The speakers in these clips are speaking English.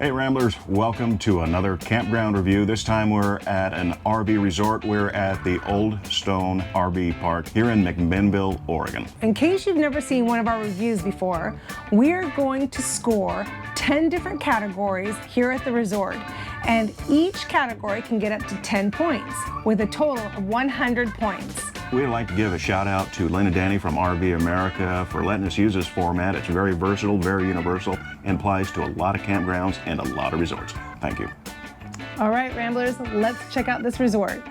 Hey Ramblers, welcome to another campground review. This time we're at an RV resort. We're at the Olde Stone RV Park here in McMinnville, Oregon. In case you've never seen one of our reviews before, we're going to score 10 different categories here at the resort. And each category can get up to 10 points with a total of 100 points. We'd like to give a shout out to Lynn and Danny from RV America for letting us use this format. It's very versatile, very universal, and applies to a lot of campgrounds and a lot of resorts. Thank you. All right, Ramblers, let's check out this resort.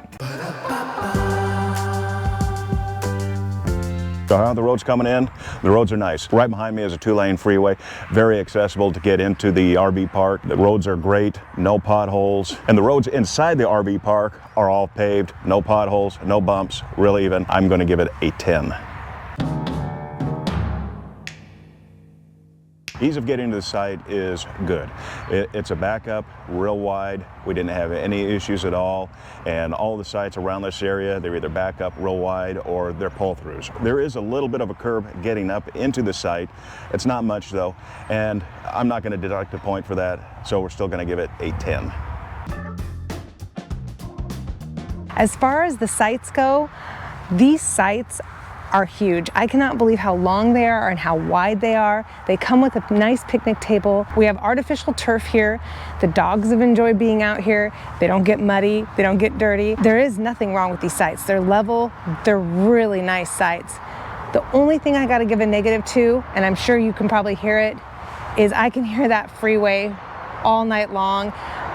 So how are the roads coming in? The roads are nice. Right behind me is a 2-lane freeway, very accessible to get into the RV park. The roads are great, no potholes. And the roads inside the RV park are all paved, no potholes, no bumps, real even. I'm going to give it a 10. Ease of getting to the site is good. It's a backup, real wide. We didn't have any issues at all. And all the sites around this area, they're either back up real wide or they're pull-throughs. There is a little bit of a curb getting up into the site. It's not much though. And I'm not going to deduct a point for that. So we're still going to give it a 10. As far as the sites go, these sites are huge. I cannot believe how long they are and how wide they are. They come with a nice picnic table. We have artificial turf here. The dogs have enjoyed being out here. They don't get muddy, they don't get dirty. There is nothing wrong with these sites. They're level, they're really nice sites. The only thing I gotta give a negative to, and I'm sure you can probably hear it, is I can hear that freeway all night long.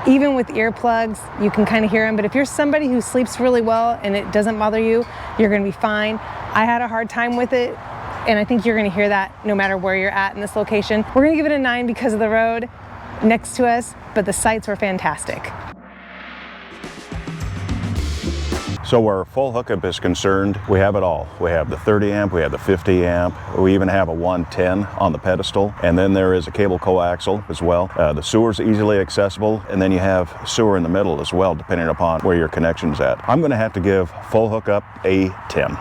Even with earplugs, you can kind of hear them, but if you're somebody who sleeps really well and it doesn't bother you, you're gonna be fine. I had a hard time with it, and I think you're gonna hear that no matter where you're at in this location. We're gonna give it a 9 because of the road next to us, but the sites were fantastic. So where full hookup is concerned, we have it all. We have the 30 amp, we have the 50 amp, we even have a 110 on the pedestal, and then there is a cable coaxial as well. The sewer's easily accessible, and then you have sewer in the middle as well, depending upon where your connection's at. I'm gonna have to give full hookup a 10.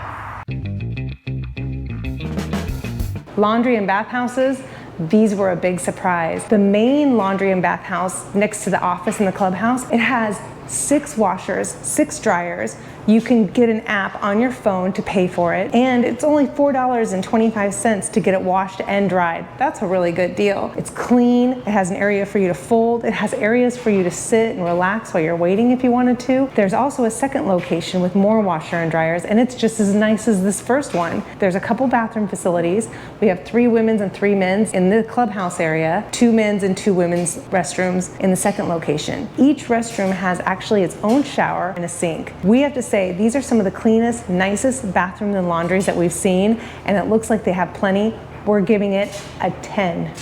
Laundry and bathhouses, these were a big surprise. The main laundry and bathhouse next to the office in the clubhouse, it has 6 washers, 6 dryers. You can get an app on your phone to pay for it, and it's only $4.25 to get it washed and dried. That's a really good deal. It's clean, it has an area for you to fold, it has areas for you to sit and relax while you're waiting if you wanted to. There's also a second location with more washer and dryers, and it's just as nice as this first one. There's a couple bathroom facilities. We have 3 women's and 3 men's in the clubhouse area, 2 men's and 2 women's restrooms in the second location. Each restroom has actually its own shower and a sink. We have to say these are some of the cleanest, nicest bathrooms and laundries that we've seen, and it looks like they have plenty. We're giving it a 10.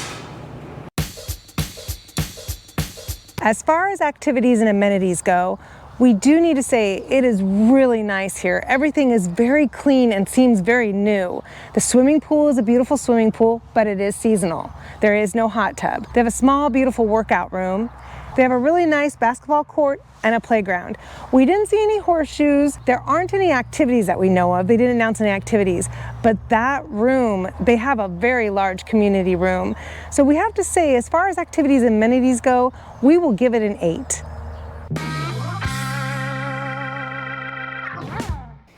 As far as activities and amenities go, we do need to say it is really nice here. Everything is very clean and seems very new. The swimming pool is a beautiful swimming pool, but it is seasonal. There is no hot tub. They have a small, beautiful workout room. They have a really nice basketball court and a playground. We didn't see any horseshoes. There aren't any activities that we know of. They didn't announce any activities, but that room, they have a very large community room. So we have to say, as far as activities and amenities go, we will give it an 8.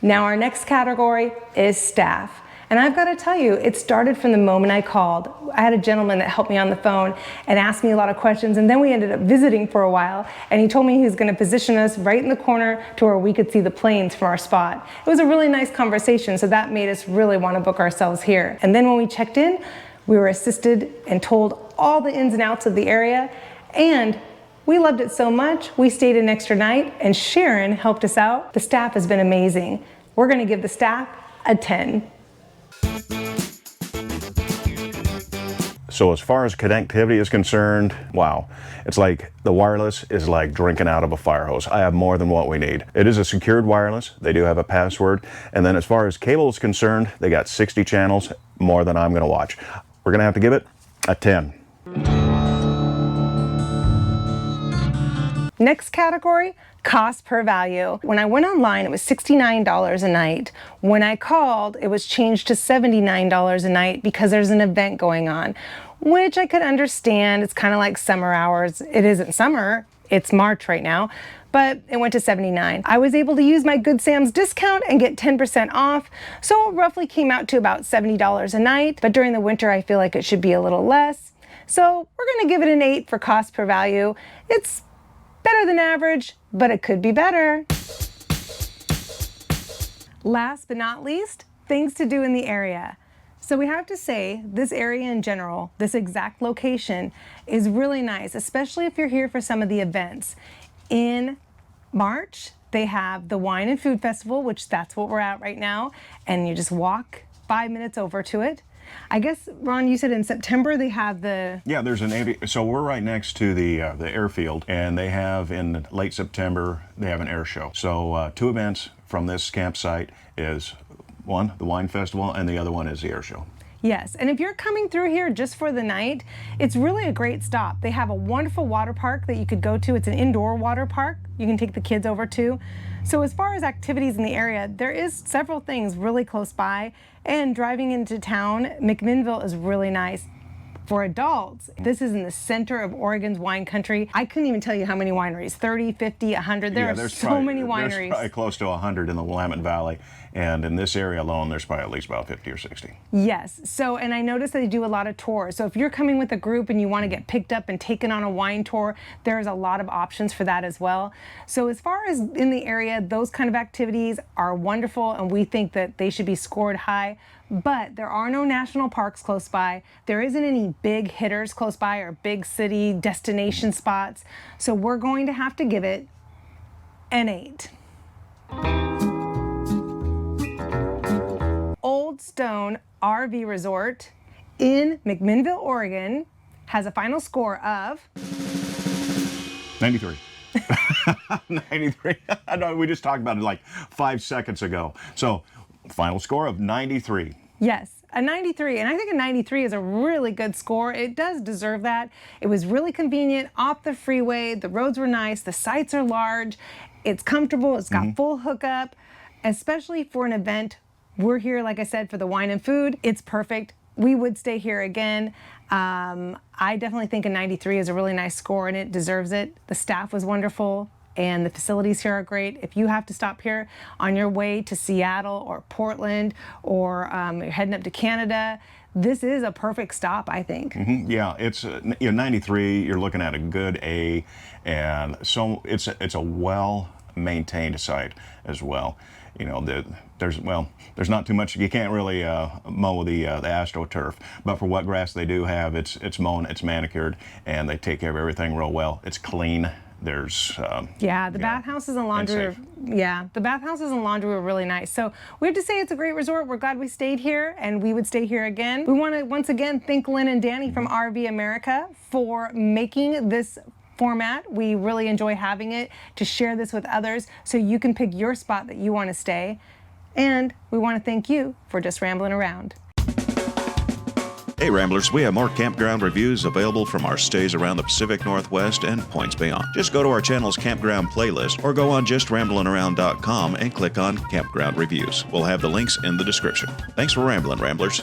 Now our next category is staff. And I've got to tell you, it started from the moment I called. I had a gentleman that helped me on the phone and asked me a lot of questions, and then we ended up visiting for a while, and he told me he was going to position us right in the corner to where we could see the planes from our spot. It was a really nice conversation, so that made us really want to book ourselves here. And then when we checked in, we were assisted and told all the ins and outs of the area, and we loved it so much, we stayed an extra night, and Sharon helped us out. The staff has been amazing. We're going to give the staff a 10. So as far as connectivity is concerned, wow. It's like the wireless is like drinking out of a fire hose. I have more than what we need. It is a secured wireless. They do have a password. And then as far as cable is concerned, they got 60 channels, more than I'm gonna watch. We're gonna have to give it a 10. Next category, cost per value. When I went online, it was $69 a night. When I called, it was changed to $79 a night because there's an event going on. which I could understand. It's kind of like summer hours. It isn't summer, it's March right now, but it went to 79. I was able to use my Good Sam's discount and get 10% off, so it roughly came out to about $70 a night, but during the winter I feel like it should be a little less. So we're gonna give it an 8 for cost per value. It's better than average, but it could be better. Last but not least, things to do in the area. So we have to say, this area in general, this exact location, is really nice, especially if you're here for some of the events. In March, they have the Wine and Food Festival, which that's what we're at right now, and you just walk 5 minutes over to it. I guess, Ron, you said in September they have the... Yeah, there's so we're right next to the airfield, and they have in late September, they have an air show. So 2 events from this campsite is one, the wine festival, and the other one is the air show. Yes, and if you're coming through here just for the night, it's really a great stop. They have a wonderful water park that you could go to. It's an indoor water park you can take the kids over to. So as far as activities in the area, there is several things really close by, and driving into town, McMinnville is really nice. For adults, this is in the center of Oregon's wine country. I couldn't even tell you how many wineries, 30, 50, 100. There are so many wineries. There's probably close to 100 in the Willamette Valley, and in this area alone, there's probably at least about 50 or 60. Yes, so, and I noticed that they do a lot of tours. So if you're coming with a group and you want to get picked up and taken on a wine tour, there's a lot of options for that as well. So as far as in the area, those kind of activities are wonderful, and we think that they should be scored high. But there are no national parks close by. There isn't any big hitters close by or big city destination spots. So we're going to have to give it an 8. Olde Stone RV Resort in McMinnville, Oregon has a final score of 93. 93. I know we just talked about it like 5 seconds ago. So final score of 93. Yes, a 93, and I think a 93 is a really good score. It does deserve that. It was really convenient, off the freeway, the roads were nice, the sites are large, it's comfortable, it's got full hookup, especially for an event. We're here, like I said, for the wine and food. It's perfect. We would stay here again. I definitely think a 93 is a really nice score, and it deserves it. The staff was wonderful, and the facilities here are great. If you have to stop here on your way to Seattle or Portland, or you're heading up to Canada, this is a perfect stop, I think. Yeah, it's 93. You're looking at a good A, and so it's a well-maintained site as well. You know, there's not too much. You can't really mow the AstroTurf, but for what grass they do have, it's mown, it's manicured, and they take care of everything real well. It's clean. There's the bathhouses and laundry. The bathhouses and laundry were really nice. So we have to say it's a great resort. We're glad we stayed here, and we would stay here again. We want to once again thank Lynn and Danny from RV America for making this format. We really enjoy having it to share this with others, so you can pick your spot that you want to stay. And we want to thank you for just rambling around. Hey Ramblers, we have more campground reviews available from our stays around the Pacific Northwest and points beyond. Just go to our channel's campground playlist or go on justramblinaround.com and click on Campground Reviews. We'll have the links in the description. Thanks for rambling, Ramblers.